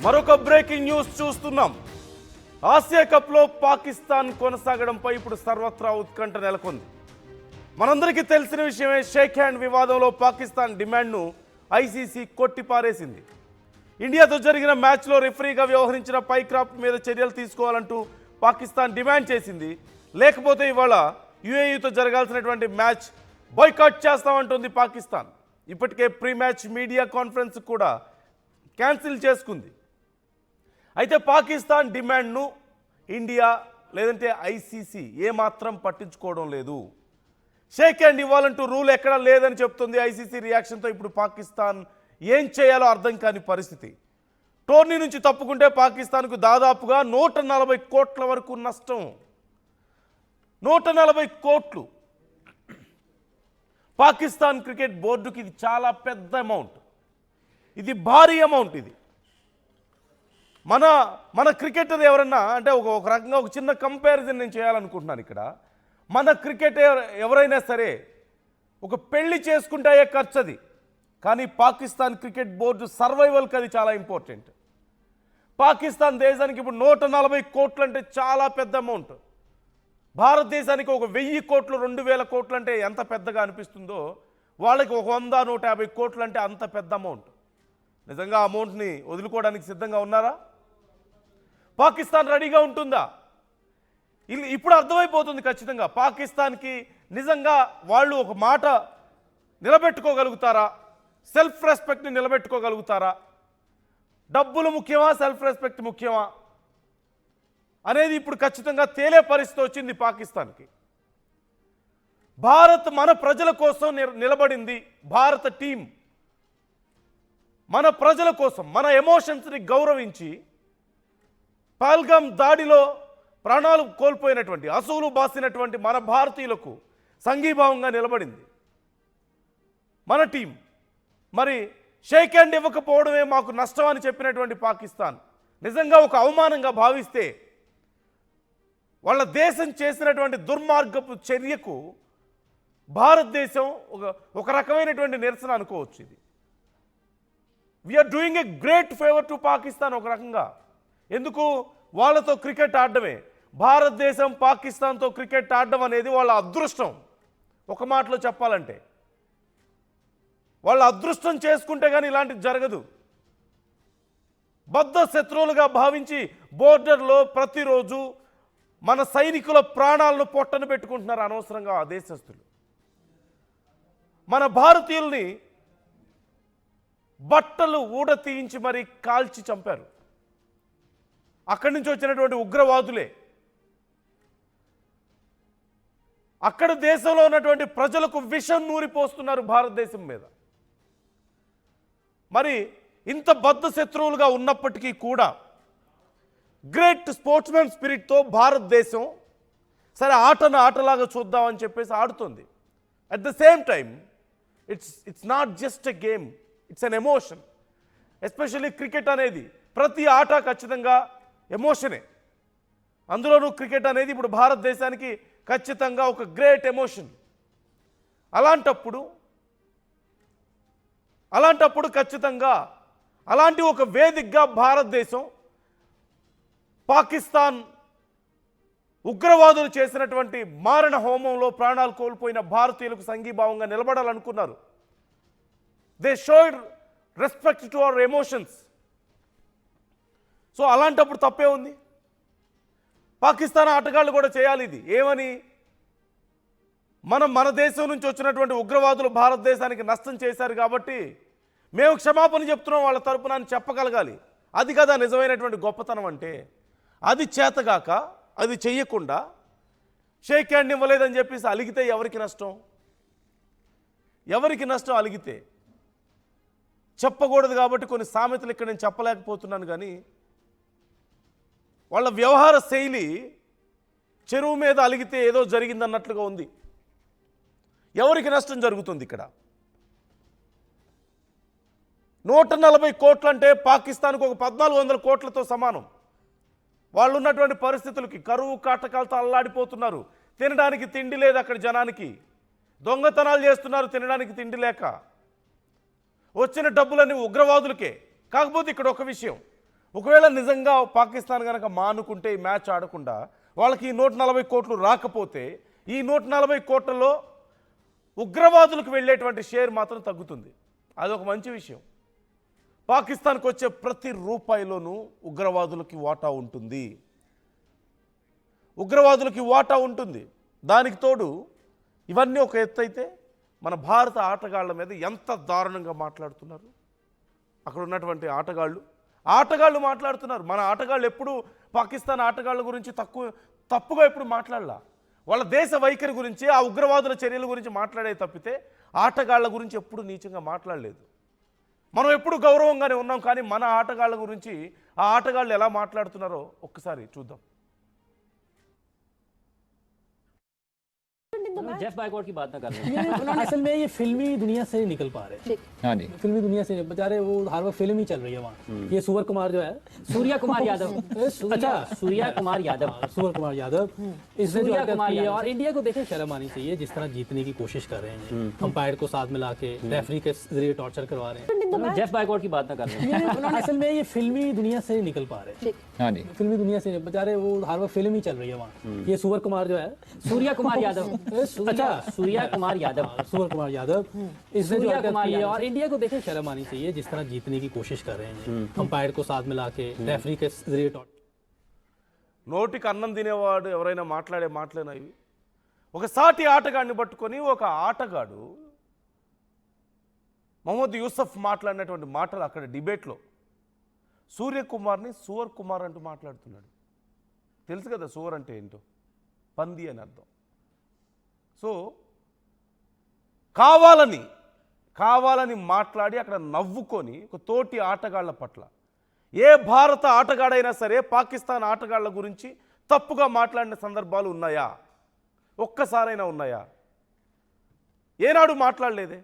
మరొక breaking news చూస్తున్నాం. Asia కప్లో పాకిస్తాన్ కొనసాగడంపై ఇప్పుడు సర్వత్రా ఉత్కంఠ నెలకొంది. మనందరికీ తెలిసిన విషయమే, షేక్ హ్యాండ్ వివాదంలో పాకిస్తాన్ డిమాండ్ను ఐసీసీ కొట్టిపారేసింది. ఇండియాతో జరిగిన మ్యాచ్లో రెఫరీగా వ్యవహరించిన పైక్రాఫ్ట్ మీద చర్యలు తీసుకోవాలంటూ పాకిస్తాన్ డిమాండ్ చేసింది. లేకపోతే ఇవాళ యూఏఈతో జరగాల్సినటువంటి మ్యాచ్ బాయ్కాట్ చేస్తామంటుంది పాకిస్తాన్. ఇప్పటికే ప్రీ మ్యాచ్ మీడియా కాన్ఫరెన్స్ కూడా క్యాన్సిల్ చేసుకుంది. అయితే పాకిస్తాన్ డిమాండ్ను ఇండియా లేదంటే ఐసీసీ ఏమాత్రం పట్టించుకోవడం లేదు. షేక్ హ్యాండ్ ఇవ్వాలంటూ రూల్ ఎక్కడా లేదని చెప్తుంది ఐసీసీ. రియాక్షన్తో ఇప్పుడు పాకిస్తాన్ ఏం చేయాలో అర్థం కాని పరిస్థితి. టోర్నీ నుంచి తప్పుకుంటే పాకిస్తాన్కు దాదాపుగా 140 కోట్ల వరకు నష్టం. 140 కోట్లు. పాకిస్తాన్ క్రికెట్ బోర్డుకి ఇది చాలా పెద్ద అమౌంట్, ఇది భారీ అమౌంట్. ఇది మన క్రికెటర్ ఎవరన్నా అంటే ఒక రకంగా ఒక చిన్న కంపారిజన్ నేను చేయాలనుకుంటున్నాను ఇక్కడ. మన క్రికెటర్ ఎవరైనా సరే ఒక పెళ్లి చేసుకుంటే అయ్యే ఖర్చు అది, కానీ పాకిస్తాన్ క్రికెట్ బోర్డు సర్వైవల్కి అది చాలా ఇంపార్టెంట్. పాకిస్తాన్ దేశానికి ఇప్పుడు 140 కోట్లు అంటే చాలా పెద్ద అమౌంట్. భారతదేశానికి ఒక 1000 కోట్లు 2000 కోట్లు అంటే ఎంత పెద్దగా అనిపిస్తుందో, వాళ్ళకి ఒక 100 150 కోట్లు అంటే అంత పెద్ద అమౌంట్. నిజంగా ఆ అమౌంట్ని వదులుకోవడానికి సిద్ధంగా ఉన్నారా? పాకిస్తాన్ రెడీగా ఉంటుందా? ఇప్పుడు అర్థమైపోతుంది ఖచ్చితంగా. పాకిస్తాన్కి నిజంగా వాళ్ళు ఒక మాట నిలబెట్టుకోగలుగుతారా? సెల్ఫ్ రెస్పెక్ట్ని నిలబెట్టుకోగలుగుతారా? డబ్బులు ముఖ్యమా, సెల్ఫ్ రెస్పెక్ట్ ముఖ్యమా అనేది ఇప్పుడు ఖచ్చితంగా తేలే పరిస్థితి వచ్చింది పాకిస్తాన్కి. భారత్ మన ప్రజల కోసం నిలబడింది. భారత టీం మన ప్రజల కోసం, మన ఎమోషన్స్ని గౌరవించి పహల్గామ్ దాడిలో ప్రాణాలు కోల్పోయినటువంటి, అసూలు బాసినటువంటి మన భారతీయులకు సంఘీభావంగా నిలబడింది మన టీం. మరి షేక్ హ్యాండ్ ఇవ్వకపోవడమే మాకు నష్టం అని చెప్పినటువంటి పాకిస్తాన్ నిజంగా ఒక అవమానంగా భావిస్తే, వాళ్ళ దేశం చేసినటువంటి దుర్మార్గపు చర్యకు భారతదేశం ఒక రకమైనటువంటి నిరసన అనుకోవచ్చు. ఇది we are doing a great favour to Pakistan ఒక రకంగా. ఎందుకు? వాళ్ళతో క్రికెట్ ఆడడమే. భారతదేశం పాకిస్తాన్తో క్రికెట్ ఆడడం అనేది వాళ్ళ అదృష్టం. ఒక మాటలో చెప్పాలంటే వాళ్ళ అదృష్టం చేసుకుంటే కానీ ఇలాంటిది జరగదు. బద్ధ శత్రువులుగా భావించి బోర్డర్లో ప్రతిరోజు మన సైనికుల ప్రాణాలను పొట్టను పెట్టుకుంటున్నారు అనవసరంగా ఆ దేశస్తులు. మన భారతీయుల్ని బట్టలు ఊడతీయించి మరీ కాల్చి చంపారు. అక్కడి నుంచి వచ్చినటువంటి ఉగ్రవాదులే. అక్కడ దేశంలో ఉన్నటువంటి ప్రజలకు విషం నూరిపోస్తున్నారు భారతదేశం మీద. మరి ఇంత బద్ధ శత్రువులుగా ఉన్నప్పటికీ కూడా గ్రేట్ స్పోర్ట్స్మెన్ స్పిరిట్తో భారతదేశం సరే ఆటను ఆటలాగా చూద్దామని చెప్పేసి ఆడుతుంది. At the same time it's not just a game, it's an emotion. Especially cricket అనేది ప్రతి ఆట ఖచ్చితంగా ఎమోషనే. అందులోనూ క్రికెట్ అనేది ఇప్పుడు భారతదేశానికి ఖచ్చితంగా ఒక గ్రేట్ ఎమోషన్. అలాంటప్పుడు ఖచ్చితంగా అలాంటి ఒక వేదికగా భారతదేశం పాకిస్తాన్ ఉగ్రవాదులు చేసినటువంటి మారణ హోమంలో ప్రాణాలు కోల్పోయిన భారతీయులకు సంఘీభావంగా నిలబడాలనుకున్నారు. They should respect to our emotions. So అలాంటప్పుడు తప్పే ఉంది? పాకిస్తాన్ ఆటగాళ్ళు కూడా చేయాలి ఇది. ఏమని? మన దేశం నుంచి వచ్చినటువంటి ఉగ్రవాదులు భారతదేశానికి నష్టం చేశారు కాబట్టి మేము క్షమాపణ చెప్తున్నాం వాళ్ళ తరపున అని చెప్పగలగాలి. అది కదా నిజమైనటువంటి గొప్పతనం అంటే. అది చేతగాక, అది చెయ్యకుండా షేక్ హ్యాండ్ ఇవ్వలేదని చెప్పేసి అలిగితే ఎవరికి నష్టం? ఎవరికి నష్టం అలిగితే? చెప్పకూడదు కాబట్టి కొన్ని సామెతలు ఇక్కడ నేను చెప్పలేకపోతున్నాను. కానీ వాళ్ళ వ్యవహార శైలి చెరువు మీద అలిగితే ఏదో జరిగిందన్నట్లుగా ఉంది. ఎవరికి నష్టం జరుగుతుంది ఇక్కడ? 140 కోట్లు అంటే పాకిస్తాన్కు ఒక 1400 కోట్లతో సమానం. వాళ్ళు ఉన్నటువంటి పరిస్థితులకి కరువు కాటకాలతో అల్లాడిపోతున్నారు. తినడానికి తిండి లేదు అక్కడ జనానికి. దొంగతనాలు చేస్తున్నారు తినడానికి తిండి లేక. వచ్చిన డబ్బులన్నీ ఉగ్రవాదులకే. కాకపోతే ఇక్కడ ఒక విషయం, ఒకవేళ నిజంగా పాకిస్తాన్ కనుక మానుకుంటే ఈ మ్యాచ్ ఆడకుండా వాళ్ళకి ఈ 140 కోట్లు రాకపోతే ఈ 140 కోట్లలో ఉగ్రవాదులకు వెళ్ళేటువంటి షేర్ మాత్రం తగ్గుతుంది. అదొక మంచి విషయం. పాకిస్తాన్కి వచ్చే ప్రతి రూపాయిలోనూ ఉగ్రవాదులకి వాటా ఉంటుంది, ఉగ్రవాదులకి వాటా ఉంటుంది. దానికి తోడు ఇవన్నీ ఒక ఎత్తు అయితే మన భారత ఆటగాళ్ల మీద ఎంత దారుణంగా మాట్లాడుతున్నారు. అక్కడ ఉన్నటువంటి ఆటగాళ్ళు మాట్లాడుతున్నారు. మన ఆటగాళ్ళు ఎప్పుడు పాకిస్తాన్ ఆటగాళ్ళ గురించి తప్పుగా ఎప్పుడు మాట్లాడలా. వాళ్ళ దేశ వైఖరి గురించి, ఆ ఉగ్రవాదుల చర్యల గురించి మాట్లాడే తప్పితే ఆటగాళ్ల గురించి ఎప్పుడు నీచంగా మాట్లాడలేదు. మనం ఎప్పుడు గౌరవంగానే ఉన్నాం. కానీ మన ఆటగాళ్ల గురించి ఆ ఆటగాళ్ళు ఎలా మాట్లాడుతున్నారో ఒక్కసారి చూద్దాం. जेफ बायकॉट की बात ना कर रहे हैं। असल में ये फिल्मी दुनिया से नहीं निकल पा रहे। हाँ जी, फिल्मी दुनिया से बेचारे वो हर वक्त फिल्म ही चल रही है वहाँ। ये सूर्य कुमार जो है, सूर्या कुमार यादव, अच्छा सूर्या कुमार यादव, सूर्य कुमार यादव, इसने जो सूर्या कुमार यादव और इंडिया को देखे शर्म आनी चाहिए जिस तरह जीतने की कोशिश कर रहे हैं, अंपायर को साथ मिला के रेफरी के जरिए टॉर्चर करवा रहे हैं। जेफ बायकॉट की बात ना कर रहे हैं। असल में ये फिल्मी दुनिया से नहीं निकल पा रहे। हाँ जी, फिल्मी दुनिया से बेचारे वो हर वक्त फिल्म ही चल रही है वहाँ। ये सूर्य कुमार जो है, सूर्या कुमार यादव, अच्छा सूर्या कुमार यादव, सूर्य कुमार यादव, इसने जो कुमार यादव और इंडिया को देखे शर्म आनी चाहिए जिस तरह जीतने की कोशिश कर रहे हैं, अंपायर को साथ मिला के रेफरी के जरिए నోటికి అన్నం తినేవాడు ఎవరైనా మాట్లాడే మాటలేనా ఇవి? ఒక సాటి ఆటగాడిని పట్టుకొని ఒక ఆటగాడు మొహమ్మద్ యూసఫ్ మాట్లాడినటువంటి మాటలు అక్కడ డిబేట్లో సూర్యకుమార్ని సువర్ కుమార్ అంటూ మాట్లాడుతున్నాడు. తెలుసు కదా సువర్ అంటే ఏంటో, పంది అని అర్థం. సో కావాలని మాట్లాడి అక్కడ నవ్వుకొని ఒక తోటి ఆటగాళ్ల పట్ల ఏ భారత ఆటగాడైనా సరే పాకిస్తాన్ ఆటగాళ్ల గురించి తప్పుగా మాట్లాడిన సందర్భాలు ఉన్నాయా? ఒక్కసారైనా ఉన్నాయా? ఏనాడు మాట్లాడలేదే.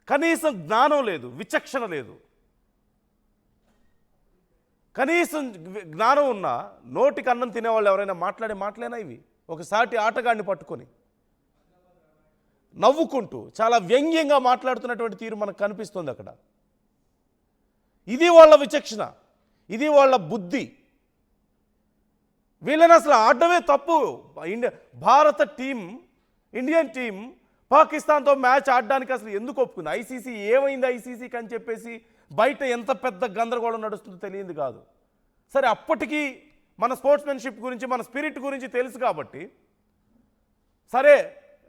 కనీసం జ్ఞానం లేదు, విచక్షణ లేదు. కనీసం జ్ఞానం ఉన్నా నోటికి అన్నం తినేవాళ్ళు ఎవరైనా మాట్లాడే మాటలేనా ఇవి? ఒకసారి ఆటగాడిని పట్టుకొని నవ్వుకుంటూ చాలా వ్యంగ్యంగా మాట్లాడుతున్నటువంటి తీరు మనకు కనిపిస్తుంది అక్కడ. ఇది వాళ్ళ విచక్షణ, ఇది వాళ్ళ బుద్ధి. వీళ్ళని అసలు ఆడమే తప్పు. భారత టీం, ఇండియన్ టీం పాకిస్తాన్తో మ్యాచ్ ఆడడానికి అసలు ఎందుకు ఒప్పుకుంది? ఐసీసీ ఏమైంది ఐసీసీకి అని చెప్పేసి బయట ఎంత పెద్ద గందరగోళం నడుస్తుందో తెలియదు కాదు. సరే, అప్పటికీ మన స్పోర్ట్స్మెన్షిప్ గురించి, మన స్పిరిట్ గురించి తెలుసు కాబట్టి సరే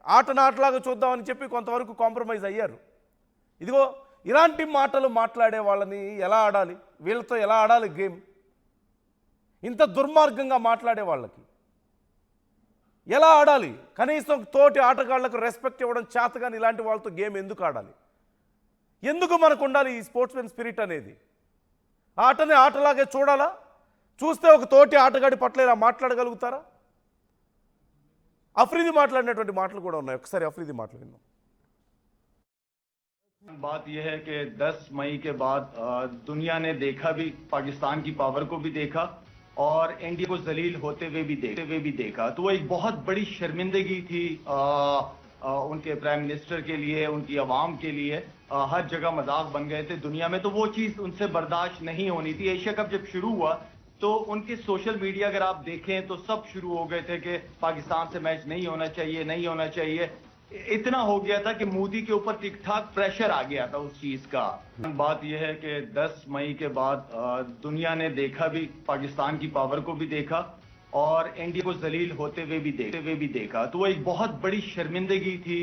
ఆటలాగా చూద్దామని చెప్పి కొంతవరకు కాంప్రమైజ్ అయ్యారు. ఇదిగో ఇలాంటి మాటలు మాట్లాడే వాళ్ళని ఎలా ఆడాలి, వీళ్ళతో ఎలా ఆడాలి గేమ్? ఇంత దుర్మార్గంగా మాట్లాడే వాళ్ళకి ఎలా ఆడాలి? కనీసం తోటి ఆటగాళ్లకు రెస్పెక్ట్ ఇవ్వడం చేతగాని ఇలాంటి వాళ్ళతో గేమ్ ఎందుకు ఆడాలి? ఎందుకు మనకు ఉండాలి ఈ స్పోర్ట్స్మెన్ స్పిరిట్ అనేది? ఆటని ఆటలాగే చూడాలా? చూస్తే ఒక తోటి ఆటగాడి పట్ల ఇలా మాట్లాడగలుగుతారా? అఫ్రీది మాట్లాడినటువంటి మాటలు కూడా ఉన్నాయి. ఒకసారి అఫ్రీది మాటలు విన్నాం. बात यह है कि 10 मई के बाद दुनिया ने देखा भी, पाकिस्तान की पावर को भी देखा और इंडिया को जलील होते हुए भी देखा। तो वो एक बहुत बड़ी शर्मिंदगी थी उनके प्राइम मिनिस्टर के लिए, उनकी आवाम के लिए। हर जगह मजाक बन गए थे दुनिया में, तो वो चीज उनसे बर्दाश्त नहीं होनी थी। एशिया कप जब शुरू हुआ तो उनके सोशल मीडिया अगर आप देखें तो सब शुरू हो गए थे कि पाकिस्तान से मैच नहीं होना चाहिए। इतना हो गया था कि मोदी के ऊपर ठीक ठाक प्रेशर आ गया था उस चीज का। बात यह है कि 10 मई के बाद दुनिया ने देखा भी, पाकिस्तान की पावर को भी देखा और इंडिया को जलील होते हुए भी देखा। तो वो एक बहुत बड़ी शर्मिंदगी थी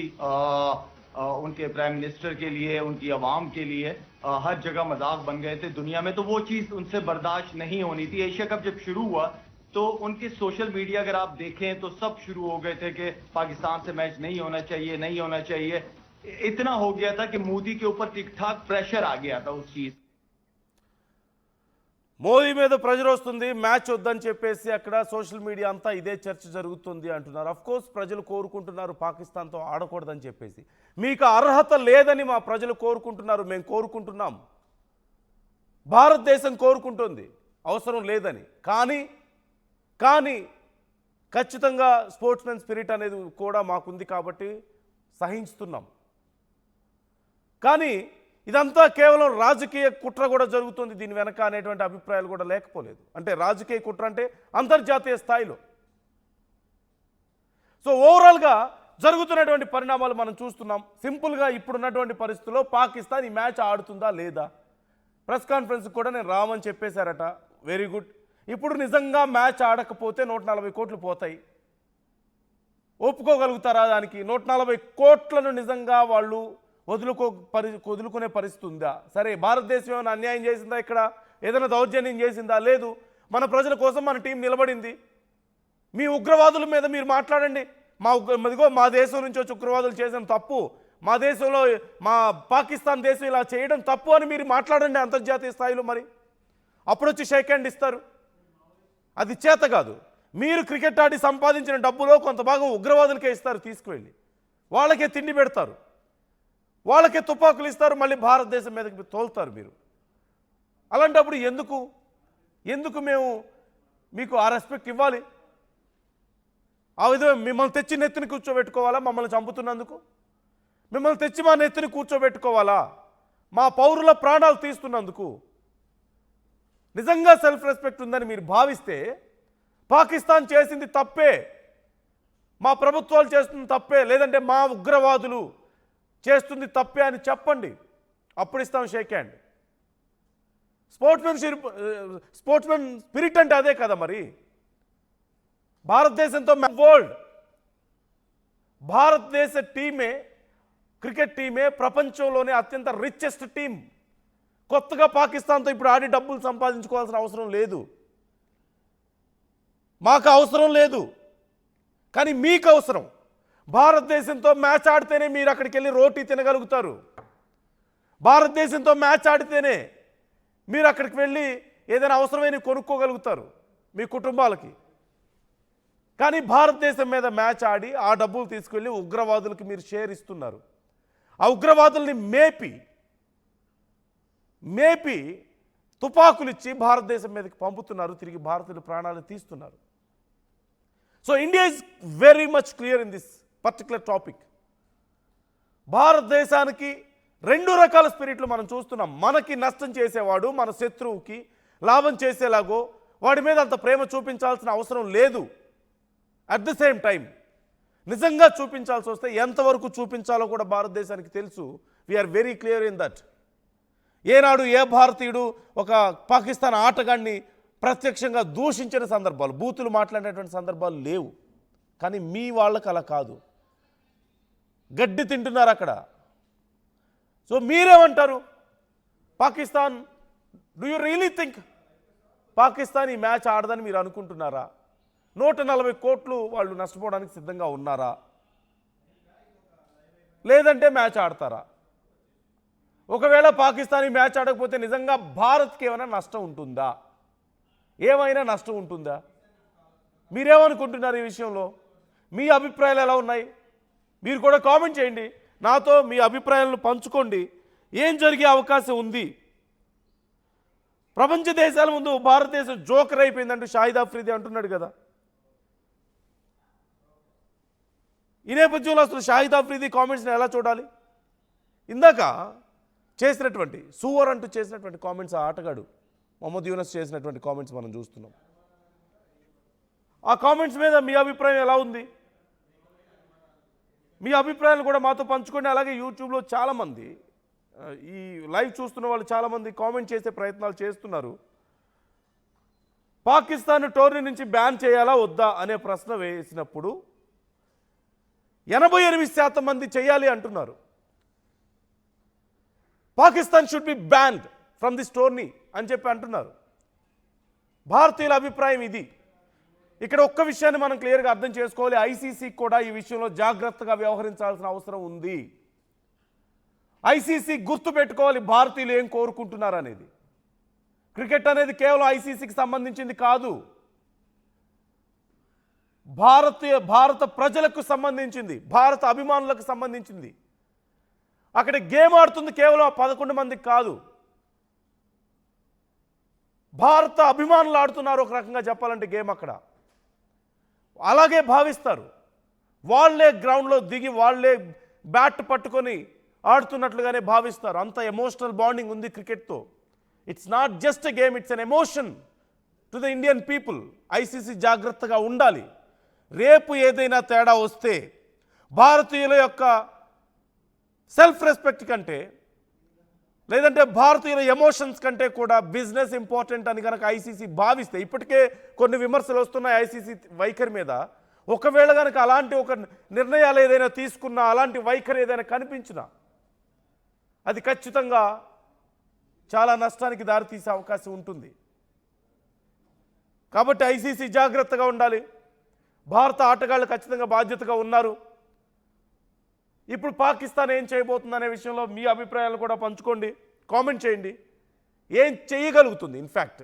उनके प्राइम मिनिस्टर के लिए, उनकी आवाम के लिए। हर जगह मजाक बन गए थे दुनिया में, तो वो चीज उनसे बर्दाश्त नहीं होनी थी। एशिया कप जब शुरू हुआ तो उनके सोशल मीडिया अगर आप देखें तो सब शुरू हो गए थे कि पाकिस्तान से मैच नहीं होना चाहिए। इतना हो गया था कि मोदी के ऊपर ठीक ठाक प्रेशर आ गया था उस चीज। మోదీ మీద ప్రెజర్ వస్తుంది, మ్యాచ్ వద్దని చెప్పేసి అక్కడ సోషల్ మీడియా అంతా ఇదే చర్చ జరుగుతుంది అంటున్నారు. అఫ్కోర్స్ ప్రజలు కోరుకుంటున్నారు పాకిస్తాన్తో ఆడకూడదని చెప్పేసి. మీకు అర్హత లేదని మా ప్రజలు కోరుకుంటున్నారు, మేము కోరుకుంటున్నాం, భారతదేశం కోరుకుంటుంది అవసరం లేదని. కానీ ఖచ్చితంగా స్పోర్ట్స్మెన్ స్పిరిట్ అనేది కూడా మాకుంది కాబట్టి సహించుతున్నాం. కానీ ఇదంతా కేవలం రాజకీయ కుట్ర కూడా జరుగుతుంది దీని వెనక అనేటువంటి అభిప్రాయాలు కూడా లేకపోలేదు. అంటే రాజకీయ కుట్ర అంటే అంతర్జాతీయ స్థాయిలో. సో ఓవరాల్గా జరుగుతున్నటువంటి పరిణామాలు మనం చూస్తున్నాం. సింపుల్గా ఇప్పుడున్నటువంటి పరిస్థితుల్లో పాకిస్తాన్ ఈ మ్యాచ్ ఆడుతుందా లేదా? ప్రెస్ కాన్ఫరెన్స్ కూడా నేను రామని చెప్పేశారట. Very good. ఇప్పుడు నిజంగా మ్యాచ్ ఆడకపోతే 140 కోట్లు పోతాయి. ఒప్పుకోగలుగుతారా దానికి? 140 కోట్లను నిజంగా వాళ్ళు వదులుకునే పరిస్థితి ఉందా? సరే, భారతదేశం ఏమైనా అన్యాయం చేసిందా? ఇక్కడ ఏదైనా దౌర్జన్యం చేసిందా? లేదు. మన ప్రజల కోసం మన టీం నిలబడింది. మీ ఉగ్రవాదుల మీద మీరు మాట్లాడండి. మా దేశం నుంచి వచ్చి ఉగ్రవాదులు చేసిన తప్పు, మా దేశంలో మా పాకిస్తాన్ దేశం ఇలా చేయడం తప్పు అని మీరు మాట్లాడండి అంతర్జాతీయ స్థాయిలో. మరి అప్పుడు వచ్చి షేక్ హ్యాండ్ ఇస్తారు. అది చేత కాదు. మీరు క్రికెట్ ఆడి సంపాదించిన డబ్బులో కొంత భాగం ఉగ్రవాదులకే ఇస్తారు. తీసుకువెళ్ళి వాళ్ళకే తిండి పెడతారు, వాళ్ళకే తుపాకులు ఇస్తారు, మళ్ళీ భారతదేశం మీదకి తోలుతారు మీరు. అలాంటప్పుడు ఎందుకు మేము మీకు ఆ రెస్పెక్ట్ ఇవ్వాలి? ఆ విధంగా మిమ్మల్ని తెచ్చి నెత్తిని కూర్చోబెట్టుకోవాలా? మమ్మల్ని చంపుతున్నందుకు మిమ్మల్ని తెచ్చి మా నెత్తిని కూర్చోబెట్టుకోవాలా? మా పౌరుల ప్రాణాలు తీస్తున్నందుకు? నిజంగా సెల్ఫ్ రెస్పెక్ట్ ఉందని మీరు భావిస్తే పాకిస్తాన్ చేసింది తప్పే, మా ప్రభుత్వాలు చేస్తుంది తప్పే, లేదంటే మా ఉగ్రవాదులు చేస్తుంది తప్పే అని చెప్పండి. అప్పుడు ఇస్తాం షేక్ హ్యాండ్. స్పోర్ట్స్మెన్ స్పిరిట్ అంటే అదే కదా. మరి భారతదేశంతో వరల్డ్ భారతదేశ టీమే, క్రికెట్ టీమే ప్రపంచంలోనే అత్యంత రిచెస్ట్ టీం. కొత్తగా పాకిస్తాన్తో ఇప్పుడు ఆడి డబ్బులు సంపాదించుకోవాల్సిన అవసరం లేదు. మాకు అవసరం లేదు, కానీ మీకు అవసరం. భారతదేశంతో మ్యాచ్ ఆడితేనే మీరు అక్కడికి వెళ్ళి రోటీ తినగలుగుతారు. భారతదేశంతో మ్యాచ్ ఆడితేనే మీరు అక్కడికి వెళ్ళి ఏదైనా అవసరమైన కొనుక్కోగలుగుతారు మీ కుటుంబాలకి. కానీ భారతదేశం మీద మ్యాచ్ ఆడి ఆ డబ్బులు తీసుకెళ్ళి ఉగ్రవాదులకు మీరు షేర్ ఇస్తున్నారు. ఆ ఉగ్రవాదుల్ని మేపి తుపాకులు ఇచ్చి భారతదేశం మీదకి పంపుతున్నారు, తిరిగి భారతీయుల ప్రాణాలు తీస్తున్నారు. So India is very much clear in this particular topic. భారతదేశానికి 2 రకాల స్పిరిట్లు మనం చూస్తున్నాం. మనకి నష్టం చేసేవాడు మన శత్రువుకి లాభం చేసేలాగో వాడి మీద అంత ప్రేమ చూపించాల్సిన అవసరం లేదు. అట్ ద సేమ్ టైం నిజంగా చూపించాల్సి వస్తే ఎంతవరకు చూపించాలో కూడా భారతదేశానికి తెలుసు. We are very clear in that. ఏనాడు ఏ భారతీయుడు ఒక పాకిస్తాన్ ఆటగాడిని ప్రత్యక్షంగా దూషించిన సందర్భాలు, బూతులు మాట్లాడేటువంటి సందర్భాలు లేవు. కానీ మీ వాళ్ళకి అలా కాదు, గడ్డి తింటున్నారు అక్కడ. సో మీరేమంటారు? Pakistan, do you really think Pakistan ఈ మ్యాచ్ ఆడదని మీరు అనుకుంటున్నారా? 140 కోట్లు వాళ్ళు నష్టపోవడానికి సిద్ధంగా ఉన్నారా? లేదంటే మ్యాచ్ ఆడతారా? ఒకవేళ పాకిస్తాన్ ఈ మ్యాచ్ ఆడకపోతే నిజంగా భారత్కి ఏమైనా నష్టం ఉంటుందా? ఏమైనా నష్టం ఉంటుందా? మీరేమనుకుంటున్నారు ఈ విషయంలో? మీ అభిప్రాయాలు ఎలా ఉన్నాయి? మీరు కూడా కామెంట్ చేయండి, నాతో మీ అభిప్రాయాలను పంచుకోండి. ఏం జరిగే అవకాశం ఉంది? ప్రపంచ దేశాల ముందు భారతదేశం జోకర్ అయిపోయిందంటూ షాహిద్ అఫ్రిది అంటున్నాడు కదా. ఈ నేపథ్యంలో అసలు షాహిద్ అఫ్రిది కామెంట్స్ని ఎలా చూడాలి? ఇందాక చేసినటువంటి సూవర్ అంటూ చేసినటువంటి కామెంట్స్, ఆ ఆటగాడు మొహమ్మద్ యూనస్ చేసినటువంటి కామెంట్స్ మనం చూస్తున్నాం. ఆ కామెంట్స్ మీద మీ అభిప్రాయం ఎలా ఉంది? మీ అభిప్రాయాలు కూడా మాతో పంచుకోండి. అలాగే యూట్యూబ్లో చాలామంది, ఈ లైవ్ చూస్తున్న వాళ్ళు చాలామంది కామెంట్ చేసే ప్రయత్నాలు చేస్తున్నారు. పాకిస్తాన్ టోర్నీ నుంచి బ్యాన్ చేయాలా వద్దా అనే ప్రశ్న వేసినప్పుడు 88% మంది చేయాలి అంటున్నారు. Pakistan should be banned from this tourney అని చెప్పి అంటున్నారు. భారతీయుల అభిప్రాయం ఇది. ఇక్కడ ఒక్క విషయాన్ని మనం క్లియర్గా అర్థం చేసుకోవాలి. ఐసీసీ కూడా ఈ విషయంలో జాగ్రత్తగా వ్యవహరించాల్సిన అవసరం ఉంది. ఐసీసీ గుర్తుపెట్టుకోవాలి భారతీయులు ఏం కోరుకుంటున్నారు అనేది. క్రికెట్ అనేది కేవలం ఐసీసీకి సంబంధించింది కాదు, భారత ప్రజలకు సంబంధించింది, భారత అభిమానులకు సంబంధించింది. అక్కడ గేమ్ ఆడుతుంది కేవలం 11 మందికి కాదు, భారత అభిమానులు ఆడుతున్నారు ఒక రకంగా చెప్పాలంటే గేమ్. అక్కడ అలాగే భావిస్తారు. వాళ్ళే గ్రౌండ్లో దిగి వాళ్ళే బ్యాట్ పట్టుకొని ఆడుతున్నట్లుగానే భావిస్తారు. అంత ఎమోషనల్ బాండింగ్ ఉంది క్రికెట్తో. It's not just a game, it's an emotion to the Indian people. ICC జాగ్రత్తగా ఉండాలి. రేపు ఏదైనా తేడా వస్తే భారతీయుల యొక్క సెల్ఫ్ రెస్పెక్ట్ కంటే, లేదంటే భారతీయుల ఎమోషన్స్ కంటే కూడా బిజినెస్ ఇంపార్టెంట్ అని కనుక ఐసీసీ భావిస్తే, ఇప్పటికే కొన్ని విమర్శలు వస్తున్నాయి ఐసీసీ వైఖరి మీద. ఒకవేళ కనుక అలాంటి ఒక నిర్ణయాలు ఏదైనా తీసుకున్నా, అలాంటి వైఖరి ఏదైనా కనిపించినా, అది ఖచ్చితంగా చాలా నష్టానికి దారితీసే అవకాశం ఉంటుంది. కాబట్టి ఐసీసీ జాగ్రత్తగా ఉండాలి. భారత ఆటగాళ్ళు ఖచ్చితంగా బాధ్యతగా ఉన్నారు. ఇప్పుడు పాకిస్తాన్ ఏం చేయబోతుంది అనే విషయంలో మీ అభిప్రాయాలు కూడా పంచుకోండి, కామెంట్ చేయండి. ఏం చేయగలుగుతుంది, ఇన్ఫ్యాక్ట్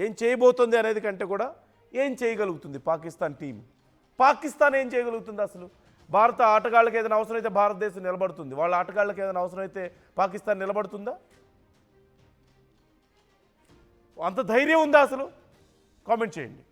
ఏం చేయబోతుంది అనేది కంటే కూడా ఏం చేయగలుగుతుంది పాకిస్తాన్ టీం? పాకిస్తాన్ ఏం చేయగలుగుతుంది అసలు? భారత ఆటగాళ్ళకి ఏదైనా అవసరమైతే భారతదేశం నిలబడుతుంది, వాళ్ళ ఆటగాళ్ళకి ఏదైనా అవసరమైతే పాకిస్తాన్ నిలబడుతుందా? అంత ధైర్యం ఉందా అసలు? కామెంట్ చేయండి.